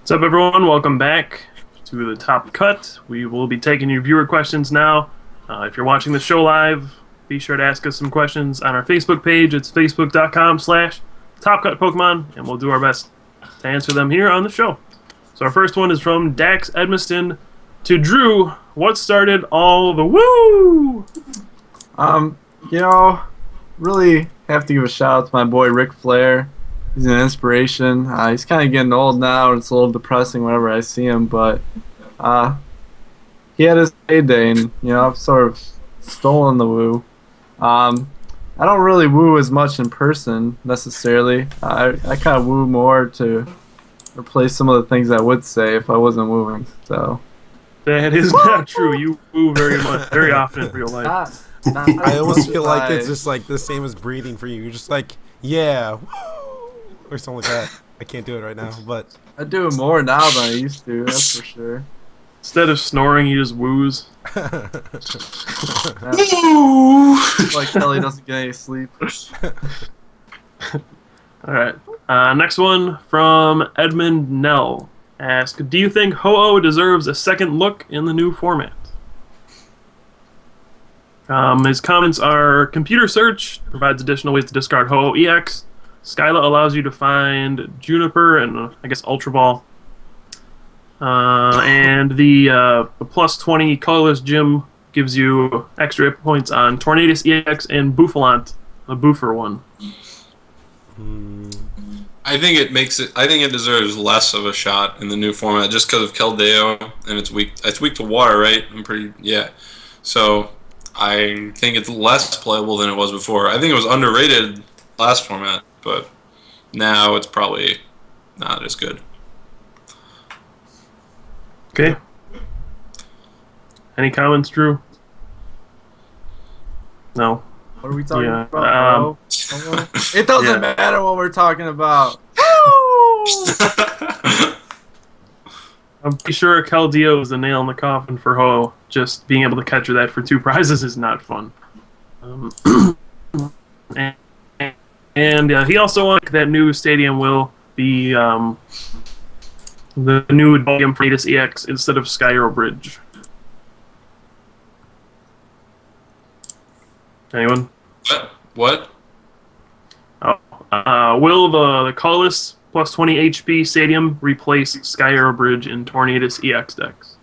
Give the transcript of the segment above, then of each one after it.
What's up, everyone? Welcome back to the Top Cut. We will be taking your viewer questions now. If you're watching the show live, be sure to ask us some questions on our Facebook page. It's facebook.com/TopCutPokemon, and we'll do our best to answer them here on the show. So our first one is from Dax Edmiston to Drew. What started all the woo? Really have to give a shout out to my boy Ric Flair. He's an inspiration. He's kind of getting old now. It's a little depressing whenever I see him, but he had his heyday, and I've sort of stolen the woo. I don't really woo as much in person necessarily. I kind of woo more to replace some of the things I would say if I wasn't wooing. So that is not true. You woo very much, very often in real life. I almost feel like it's just like the same as breathing for you. You're just like, yeah, or something like that. I can't do it right now, but I do it more now than I used to. That's for sure. Instead of snoring, you just woos. Like Kelly doesn't get any sleep. All right. Next one from Edmund Nell. Ask, do you think Ho-Oh deserves a second look in the new format? His comments are, computer search provides additional ways to discard Ho-Oh EX. Skyla allows you to find Juniper and, I guess, Ultra Ball. And the plus 20 colorless gym gives you extra hit points on Tornadus EX and Bouffalant, the Boofer one. I think it makes it. I think it deserves less of a shot in the new format just because of Keldeo and it's weak. It's weak to water, right? So I think it's less playable than it was before. I think it was underrated last format, but now it's probably not as good. Okay. Any comments, Drew? No. What are we talking about? It doesn't matter what we're talking about. I'm pretty sure Keldeo is a nail in the coffin for Ho. Just being able to catch that for 2 prizes is not fun. And he also wants that new stadium will be the new game for Tornadus EX instead of Skyro Bridge. Anyone? What? Oh, will the colorless plus 20 HP stadium replace Skyro Bridge in Tornadus EX decks?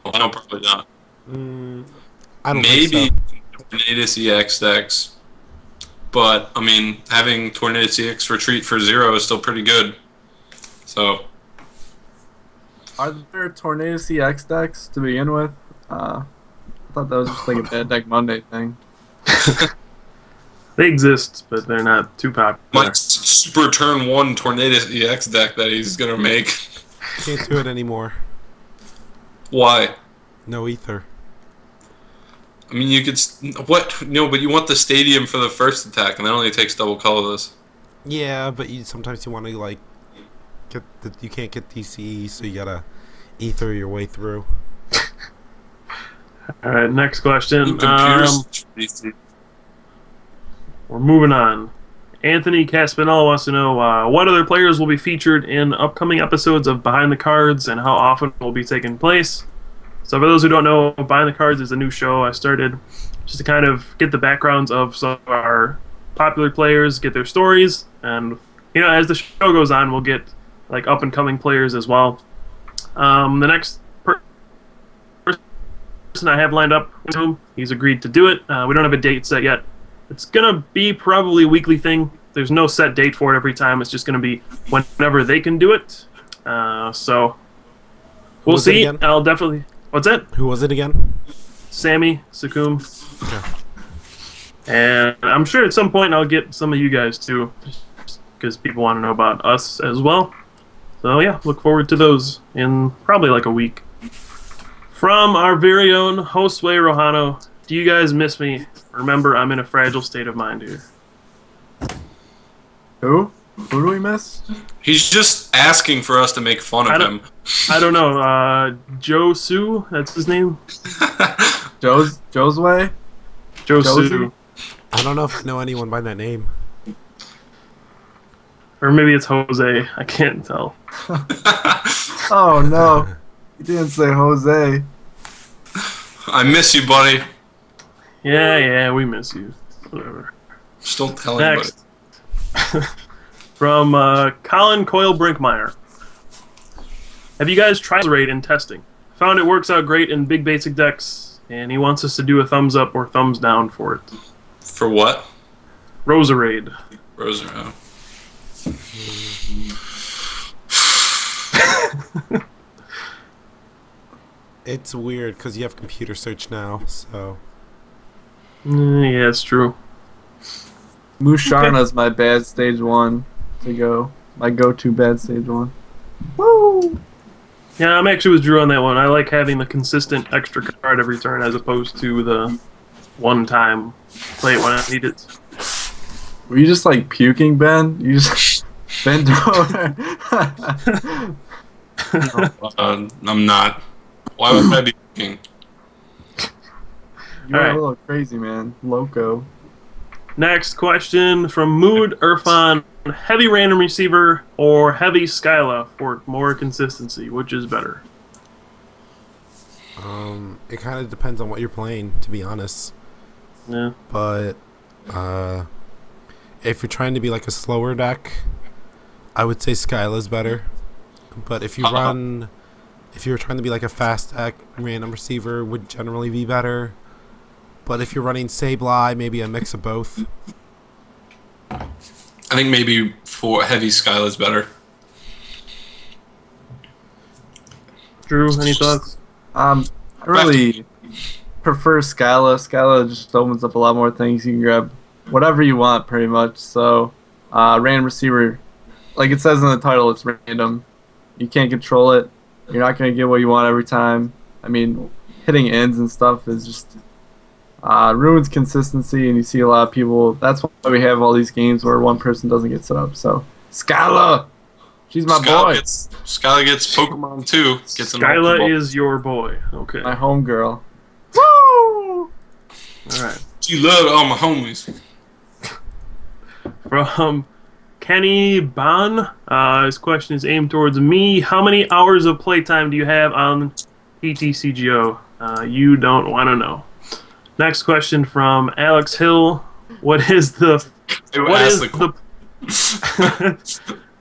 No, probably not. I don't Maybe think so. Tornadus EX decks. But, I mean, having Tornadus EX retreat for 0 is still pretty good. So. Are there Tornadus EX decks to begin with? I thought that was just like a Bad Deck Monday thing. They exist, but they're not too popular. My super turn 1 Tornadus EX deck that he's going to make. Can't do it anymore. Why? No ether. I mean, you could... What? No, but you want the stadium for the first attack, and that only takes double colorless. Yeah, but sometimes you want to like you can't get DCE, so you gotta ether your way through. All right, next question. Computers. We're moving on. Anthony Caspinella wants to know what other players will be featured in upcoming episodes of Behind the Cards and how often will be taking place. So for those who don't know, Behind the Cards is a new show I started just to kind of get the backgrounds of some of our popular players, get their stories, and as the show goes on, we'll get like up and coming players as well. The next person I have lined up with him, he's agreed to do it. We don't have a date set yet. It's gonna be probably a weekly thing. There's no set date for it every time. It's just gonna be whenever they can do it. So we'll see. I'll definitely. What's that? Who was it again? Sammy Sakum. Okay. And I'm sure at some point I'll get some of you guys too, because people want to know about us as well. So yeah, look forward to those in probably like a week. From our very own Josue Rojano, do you guys miss me? Remember, I'm in a fragile state of mind here. Who? Who do we miss? He's just asking for us to make fun of him. I don't know. Joe Su, that's his name. Josue? Joe Su. I don't know if I know anyone by that name. Or maybe it's Jose. I can't tell. Oh no, you didn't say Jose. I miss you, buddy. Yeah, we miss you. Whatever. Just don't tell anybody. Next. From Colin Coyle Brinkmeyer. Have you guys tried rate in testing? Found it works out great in big basic decks, and he wants us to do a thumbs up or thumbs down for it. For what? Roserade. Roserade. It's weird because you have computer search now, so. Yeah, it's true. Musharna's my bad stage 1 to go. My go-to bad stage 1. Woo! Yeah, I'm actually with Drew on that one. I like having the consistent extra card every turn as opposed to the one-time play it when I need it. Were you just like puking, Ben? You just bent over. I'm not. Why would I be looking? You're Alright. a little crazy, man. Loco. Next question from Mood Irfan. Heavy random receiver or heavy Skyla for more consistency? Which is better? It kind of depends on what you're playing, to be honest. Yeah. But if you're trying to be like a slower deck, I would say Skyla's better. But if you're trying to be like a fast deck, random receiver would generally be better. But if you're running Sableye, maybe a mix of both. I think maybe for heavy Skyla's better. Drew, any thoughts? I really prefer Skyla. Skyla just opens up a lot more things. You can grab whatever you want, pretty much. So, random receiver, like it says in the title, it's random. You can't control it. You're not going to get what you want every time. I mean, hitting ends and stuff is just ruins consistency, and you see a lot of people. That's why we have all these games where one person doesn't get set up. So, Skyla! She's my boy. Skyla gets Pokemon too. Skyla is your boy. Okay. My homegirl. Woo! Alright. You love all my homies. From Kenny Ban. His question is aimed towards me. How many hours of playtime do you have on PTCGO? You don't want to know. Next question from Alex Hill. What is the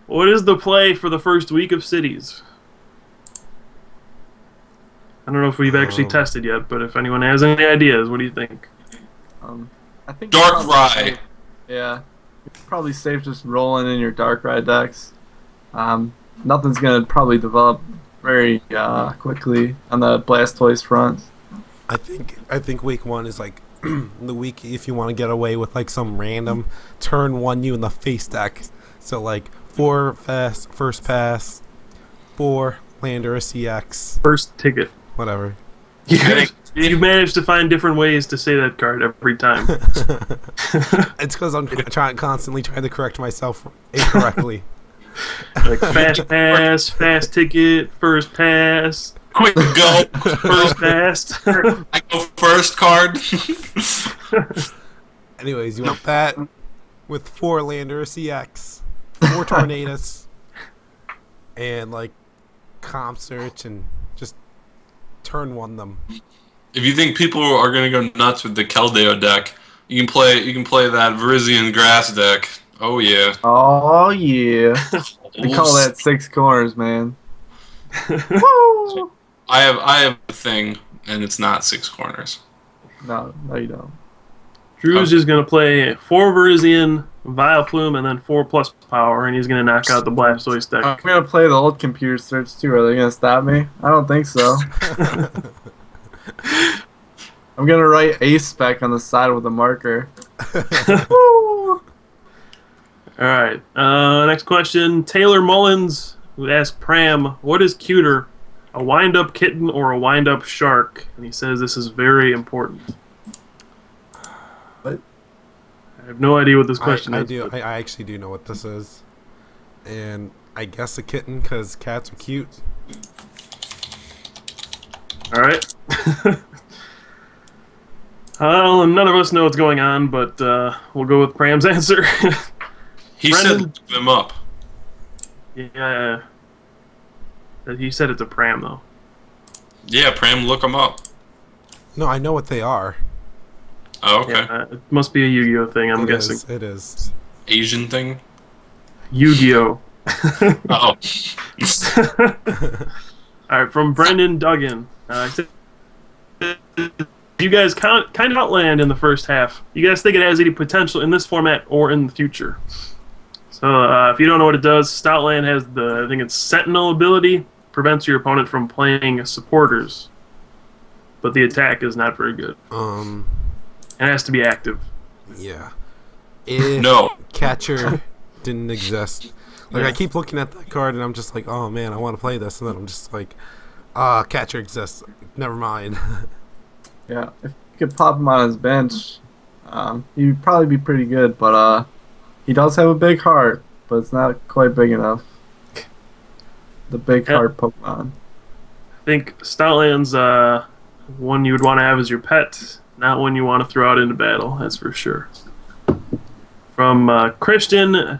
what is the play for the first week of Cities? I don't know if we've actually tested yet, but if anyone has any ideas, what do you think? I think Darkrai. Yeah, it's probably safe just rolling in your Darkrai decks. Nothing's gonna probably develop very quickly on the Blastoise front. I think week 1 is like the week if you want to get away with like some random turn 1 you in the face deck. So like 4 fast first pass, 4 land or a CX. First ticket. Whatever. You managed to find different ways to say that card every time. It's because I'm constantly trying to correct myself incorrectly. Like fast pass, fast ticket, first pass. Quick go. First fast. I go first card. Anyways, you want that with 4 Lander CX, 4 Tornadus, and like comp search and just turn 1 them. If you think people are gonna go nuts with the Keldeo deck, you can play that Virizion grass deck. Oh yeah. Oh yeah. We call that 6 corners, man. Woo! I have a thing, and it's not 6 corners. No, you don't. Drew's just going to play 4 Virizion, Vileplume, and then 4+ power, and he's going to knock out the Blastoise deck. I'm gonna play the old computer search too. Are they gonna stop me? I don't think so. I'm gonna write A spec on the side with a marker. Woo! Alright, next question. Taylor Mullins, who asked Pram, what is cuter, a wind-up kitten or a wind-up shark? And he says this is very important. What? I have no idea what this question is. I actually do know what this is. And I guess a kitten because cats are cute. Alright. Well, none of us know what's going on, but we'll go with Pram's answer. He said to give him up. Yeah. He said it's a Pram though. Yeah, Pram, look them up. No, I know what they are. Oh, okay. Yeah, it must be a Yu-Gi-Oh thing, I'm guessing. It is. Asian thing? Yu-Gi-Oh. Oh. Alright, from Brendan Duggan. You guys kind of outland in the first half. You guys think it has any potential in this format or in the future? So, if you don't know what it does, Stoutland has I think it's Sentinel ability, prevents your opponent from playing supporters. But the attack is not very good. It has to be active. Yeah. If No. Catcher didn't exist. Like, I keep looking at that card and I'm just like, oh man, I want to play this. And then I'm just like, Catcher exists. Never mind. Yeah, if you could pop him on his bench, he'd probably be pretty good. But he does have a big heart, but it's not quite big enough. The big heart Pokemon. I think Stoutland's one you would want to have as your pet, not one you want to throw out into battle, that's for sure. From Christian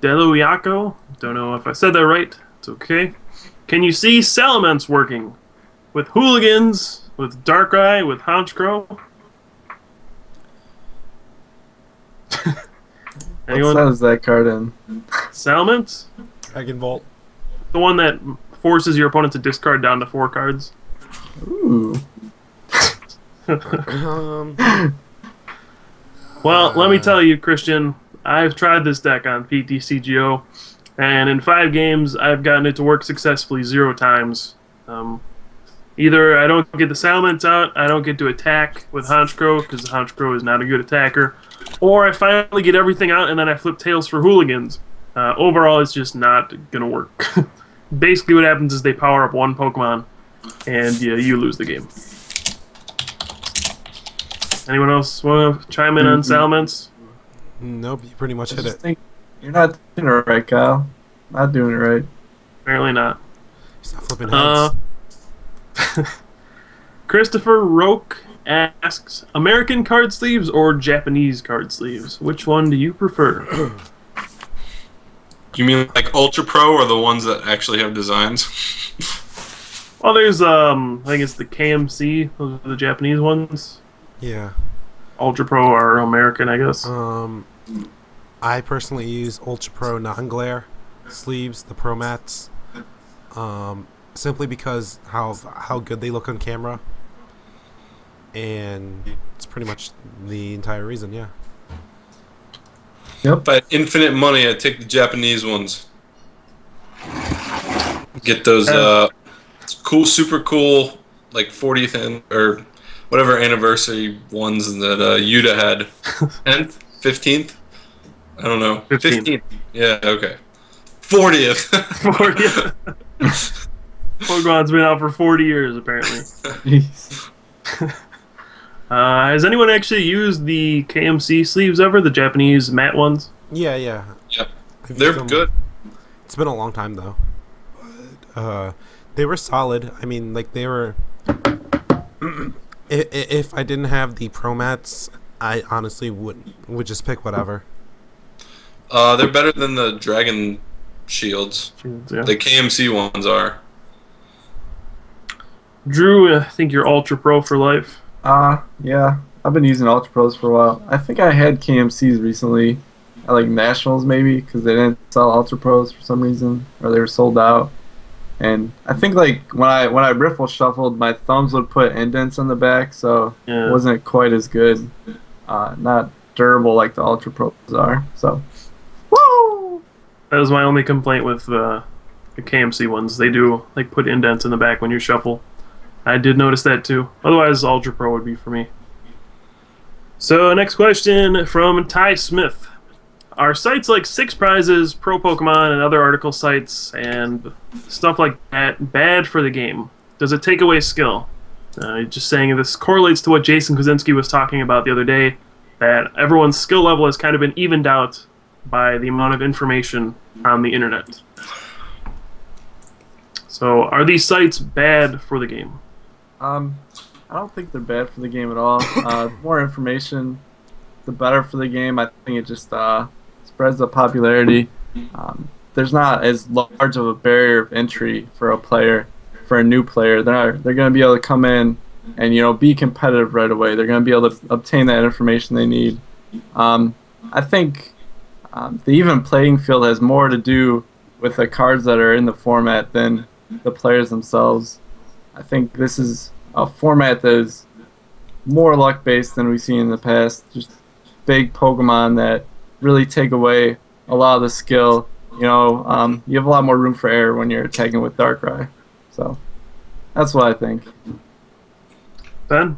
Deluiaco, don't know if I said that right, it's okay. Can you see Salamence working? With Hooligans, with Darkrai, with Honchkrow? Anyone? What set is that card in? Salamence? Dragon Bolt. The one that forces your opponent to discard down to 4 cards. Ooh. Well, let me tell you, Christian, I've tried this deck on PTCGO, and in 5 games, I've gotten it to work successfully 0 times. Either I don't get the Salamence out, I don't get to attack with Honchkrow, because Honchkrow is not a good attacker, or I finally get everything out, and then I flip Tails for Hooligans. Overall, it's just not going to work. Basically, what happens is they power up one Pokemon, and you lose the game. Anyone else want to chime in on Salamence? Nope, you pretty much hit it. Think you're not doing it right, Kyle. Not doing it right. Apparently not. He's not flipping heads. Christopher Roke asks, American card sleeves or Japanese card sleeves? Which one do you prefer? You mean like Ultra Pro or the ones that actually have designs? Well, there's, I think it's the KMC. Those are the Japanese ones. Yeah. Ultra Pro are American, I guess. I personally use Ultra Pro non-glare sleeves, the Pro Mats, simply because how good they look on camera, and it's pretty much the entire reason. Yeah. Yep. If I had infinite money, I'd take the Japanese ones. Get those cool, super cool, like 40th or whatever anniversary ones that Yuta had. 10th? 15th? I don't know. 15th. Yeah, okay. 40th. 40th. Pokemon's been out for 40 years, apparently. Jeez. Has anyone actually used the KMC sleeves ever? The Japanese matte ones? Yeah. Yep. I've They're used them. good. It's been a long time though. But, they were solid. I mean, like they were. If I didn't have the Pro Mats, I honestly would just pick whatever. They're better than the Dragon Shields. Yeah. The KMC ones are. Drew, I think you're Ultra Pro for life. Yeah. I've been using Ultra Pros for a while. I think I had KMCs recently at like Nationals maybe because they didn't sell Ultra Pros for some reason or they were sold out. And I think like when I riffle shuffled, my thumbs would put indents on the back, so Yeah. it wasn't quite as good. Not durable like the Ultra Pros are. So, woo! That was my only complaint with the KMC ones. They do like put indents in the back when you shuffle. I did notice that too. Otherwise, Ultra Pro would be for me. So, next question from Ty Smith. Are sites like Six Prizes, Pro Pokemon, and other article sites and stuff like that bad for the game? Does it take away skill? Just saying this correlates to what Jason Kozinski was talking about the other day, that everyone's skill level has kind of been evened out by the amount of information on the internet. So, are these sites bad for the game? I don't think they're bad for the game at all. The more information, the better for the game. I think it just spreads the popularity. there's not as large of a barrier of entry for a player, for a new player. They're going to be able to come in and be competitive right away. They're going to be able to obtain that information they need. I think the even playing field has more to do with the cards that are in the format than the players themselves. I think this is a format that is more luck based than we've seen in the past. Just big Pokemon that really take away a lot of the skill. You have a lot more room for error when you're attacking with Darkrai. So that's what I think. Ben?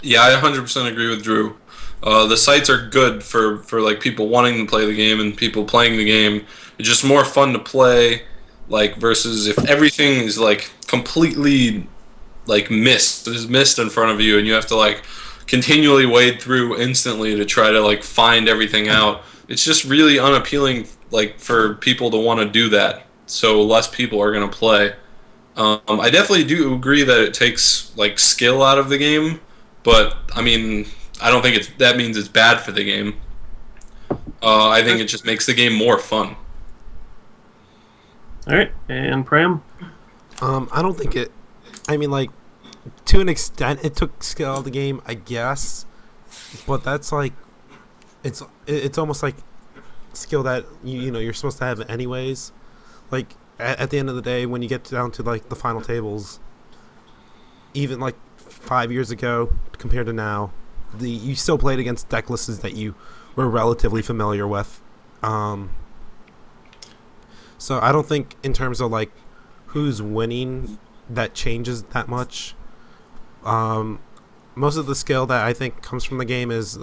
Yeah, I 100% agree with Drew. The sites are good for like people wanting to play the game and people playing the game. It's just more fun to play, like, versus if everything is like completely like missed in front of you and you have to like continually wade through instantly to try to like find everything out. It's just really unappealing, like, for people to want to do that. So less people are going to play. I definitely do agree that it takes like skill out of the game, but I mean, I don't think that means it's bad for the game. I think it just makes the game more fun. All right, and Pram? I don't think it. I mean, like, to an extent, it took skill out of the game, I guess, but that's like, it's almost like skill that you're supposed to have anyways. Like, at the end of the day, when you get down to like the final tables, even like 5 years ago compared to now, you still played against deck lists that you were relatively familiar with. So I don't think in terms of like who's winning that changes that much. Most of the skill that I think comes from the game is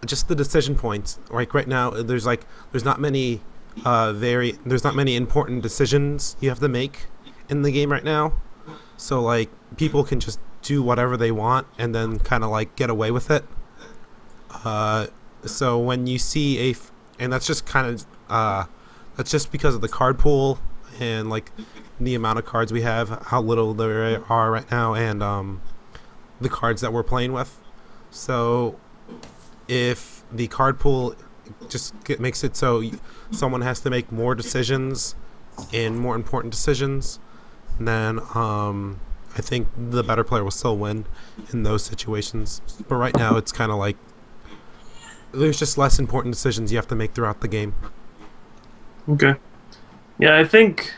just the decision points. Like right now, there's not many important decisions you have to make in the game right now. So like people can just do whatever they want and then kind of like get away with it. So when you see and that's just kind of that's just because of the card pool and like the amount of cards we have, how little there are right now, and the cards that we're playing with. So if the card pool just makes it so someone has to make more decisions and more important decisions, then I think the better player will still win in those situations. But right now it's kind of like there's just less important decisions you have to make throughout the game. Okay. Yeah, I think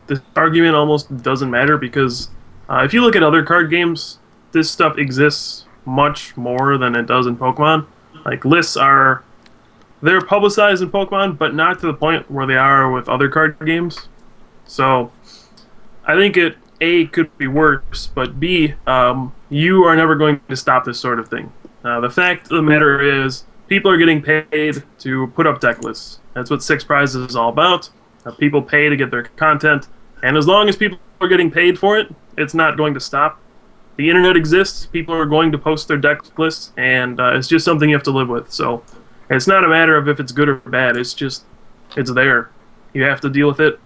this argument almost doesn't matter because if you look at other card games, this stuff exists much more than it does in Pokemon. Like, lists they're publicized in Pokemon, but not to the point where they are with other card games. So I think it, A, could be worse, but B, you are never going to stop this sort of thing. The fact of the matter is, people are getting paid to put up deck lists. That's what Six Prizes is all about. People pay to get their content, and as long as people are getting paid for it, it's not going to stop. The internet exists, people are going to post their deck lists, and it's just something you have to live with. So it's not a matter of if it's good or bad, it's there. You have to deal with it,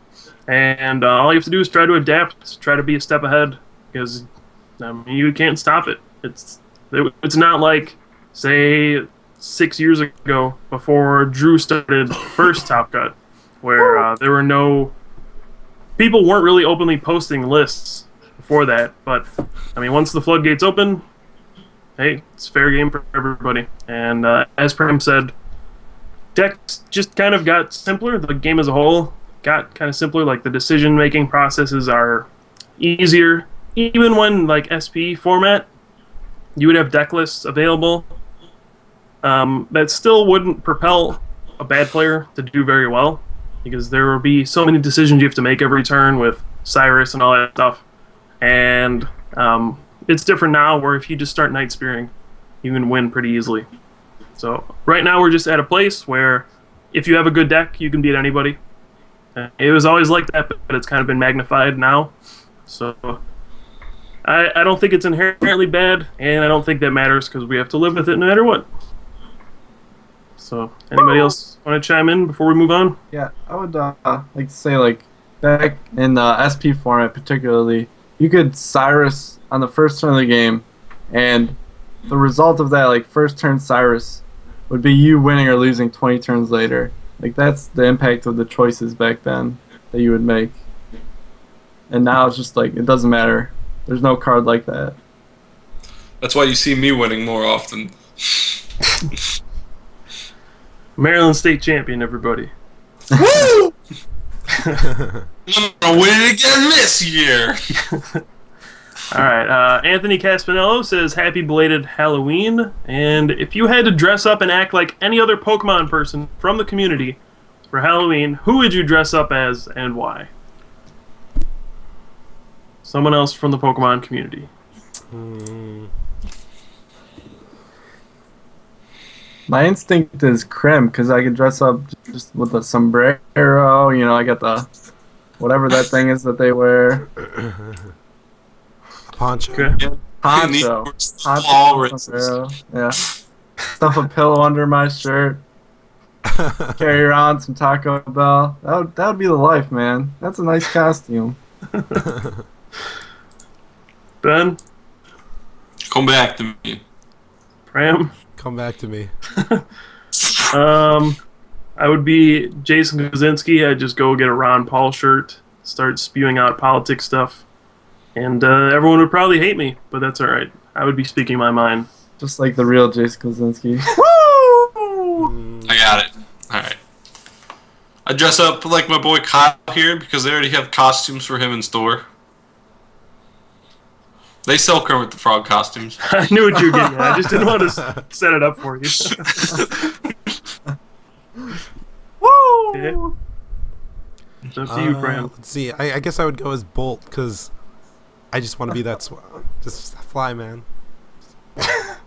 and all you have to do is try to adapt, try to be a step ahead, because you can't stop it. It's not like, say, 6 years ago, before Drew started first Top Cut, where there were no... People weren't really openly posting lists before that, but, I mean, once the floodgates open, hey, it's fair game for everybody. And as Pram said, decks just kind of got simpler. The game as a whole got kind of simpler. Like, the decision-making processes are easier. Even when, like, SP format, you would have deck lists available. That still wouldn't propel a bad player to do very well, because there will be so many decisions you have to make every turn with Cyrus and all that stuff. And it's different now, where if you just start Night Spearing, you can win pretty easily. So right now we're just at a place where if you have a good deck, you can beat anybody. It was always like that, but it's kind of been magnified now. So I don't think it's inherently bad, and I don't think that matters because we have to live with it no matter what. So anybody else want to chime in before we move on? Yeah, I would like to say, like, back in the SP format particularly, you could Cyrus on the first turn of the game, and the result of that, like, first turn Cyrus, would be you winning or losing 20 turns later. Like that's the impact of the choices back then that you would make. And now it's just like it doesn't matter. There's no card like that. That's why you see me winning more often. Maryland State champion, everybody. Woo! I'm gonna win it again this year. All right. Anthony Caspinello says, "Happy belated Halloween." And if you had to dress up and act like any other Pokemon person from the community for Halloween, who would you dress up as and why? Someone else from the Pokemon community. My instinct is Krim because I could dress up just with a sombrero. You know, I got the whatever that thing is that they wear. Poncho. Okay. Poncho. Sombrero. Yeah. Stuff a pillow under my shirt. Carry around some Taco Bell. That would be the life, man. That's a nice costume. Ben? Come back to me. Pram? Come back to me. I would be Jason Kaczynski. I'd just go get a Ron Paul shirt, start spewing out politics stuff, and everyone would probably hate me, but that's all right. I would be speaking my mind. Just like the real Jason Kaczynski. Woo! I got it. All right. I dress up like my boy Kyle here because they already have costumes for him in store. They sell Kermit the Frog costumes. I knew what you were getting at. I just didn't want to set it up for you. Woo! Okay. It's up to you, Pram. Let's see. I guess I would go as Bolt because I just want to be that just fly man. I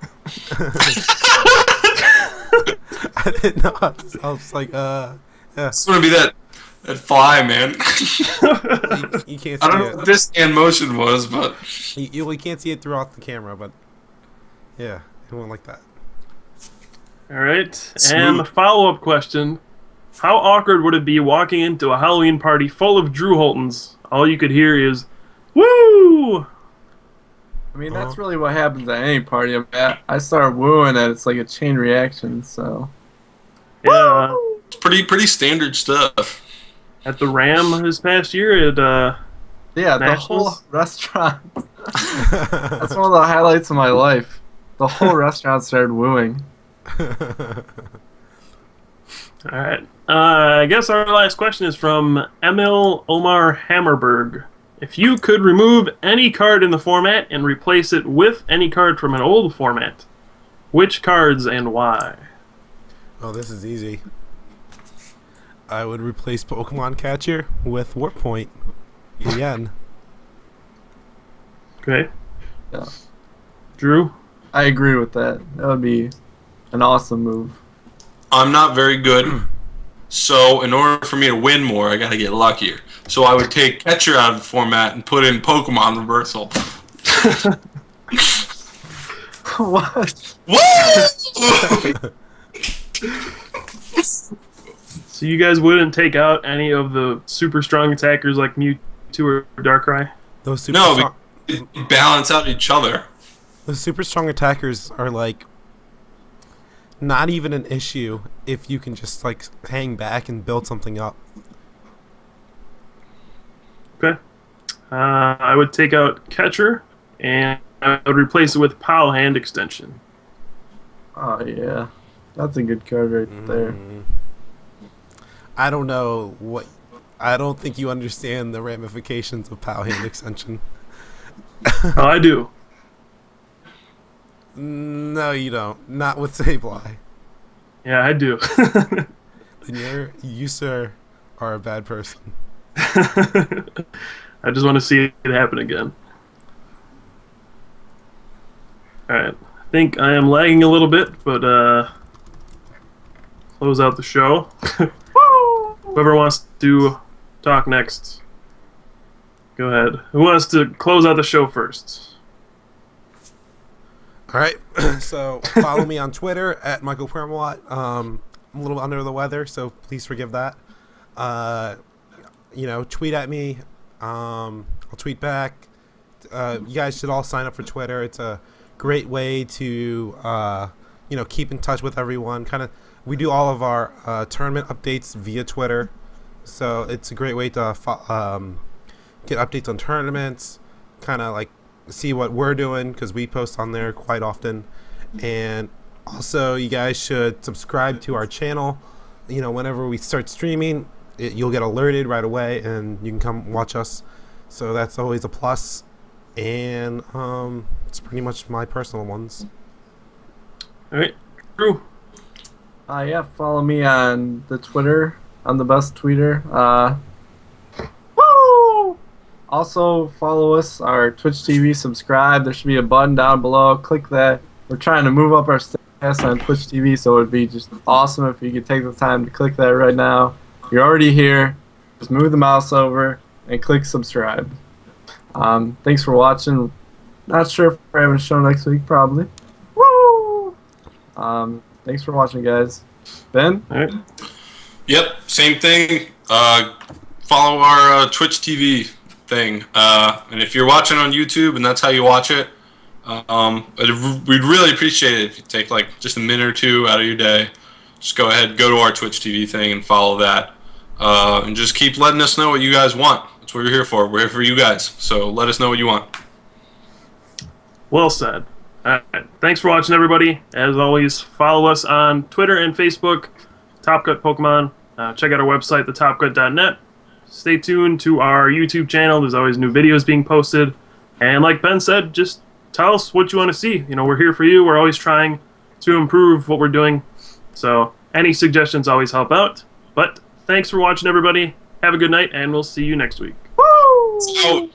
didn't know. I was like, yeah. I just want to be that fly, man. You can't see I don't know it. what this hand motion was, but You can't see it throughout the camera, but yeah, it went like that. All right. Smooth. And the follow-up question. How awkward would it be walking into a Halloween party full of Drew Holtons? All you could hear is, "Woo!" I mean, that's really what happens at any party. I start wooing it. It's like a chain reaction, so. Yeah. it's pretty standard stuff. At the Ram this past year, Yeah, the whole restaurant. That's one of the highlights of my life. The whole restaurant started wooing. all right. I guess our last question is from Emil Omar Hammerberg. If you could remove any card in the format and replace it with any card from an old format, which cards and why? Oh, this is easy. I would replace Pokemon Catcher with Warp Point. Again. Okay. Yeah. Drew? I agree with that. That would be an awesome move. I'm not very good, so in order for me to win more, I gotta get luckier. So I would take Catcher out of the format and put in Pokemon Reversal. What? What? So you guys wouldn't take out any of the super strong attackers like Mewtwo or Darkrai? Those super No, strong, we balance out each other. those super strong attackers are like not even an issue if you can just like hang back and build something up. Okay. I would take out Catcher, and I would replace it with POW Hand Extension. Oh, yeah. That's a good card right there. I don't know what. I don't think you understand the ramifications of POW Hand Extension. Oh, I do. No, you don't. Not with Sableye. Yeah, I do. Then you, sir, are a bad person. I just want to see it happen again. Alright. I think I am lagging a little bit, but close out the show. Whoever wants to talk next, go ahead. Who wants to close out the show first? All right, so follow me on Twitter at Michael Permawat. I'm a little under the weather, so please forgive that. Tweet at me. I'll tweet back. You guys should all sign up for Twitter. It's a great way to, keep in touch with everyone. Kind of We do all of our tournament updates via Twitter, so it's a great way to get updates on tournaments, kind of like see what we're doing because we post on there quite often. And also, you guys should subscribe to our channel. You know, whenever we start streaming, you'll get alerted right away, and you can come watch us. So that's always a plus. And it's pretty much my personal ones. All right, Drew. Yeah, follow me on the Twitter. I'm the best tweeter. Woo! Also, follow us, our Twitch TV, subscribe. There should be a button down below. Click that. We're trying to move up our stats on Twitch TV, so it would be just awesome if you could take the time to click that right now. You're already here. Just move the mouse over and click subscribe. Thanks for watching. Not sure if we're having a show next week, probably. Woo! Thanks for watching, guys. Ben? All right. Yep, same thing. Follow our Twitch TV thing. And if you're watching on YouTube and that's how you watch it, we'd really appreciate it if you take like just a minute or two out of your day. Just go ahead, go to our Twitch TV thing and follow that. And just keep letting us know what you guys want. That's what we're here for. We're here for you guys. So let us know what you want. Well said. All right. Thanks for watching, everybody. As always, follow us on Twitter and Facebook, Top Cut Pokemon. Check out our website, thetopcut.net. Stay tuned to our YouTube channel. There's always new videos being posted. And like Ben said, just tell us what you want to see. You know, we're here for you. We're always trying to improve what we're doing. So any suggestions always help out. But thanks for watching, everybody. Have a good night, and we'll see you next week. Woo! So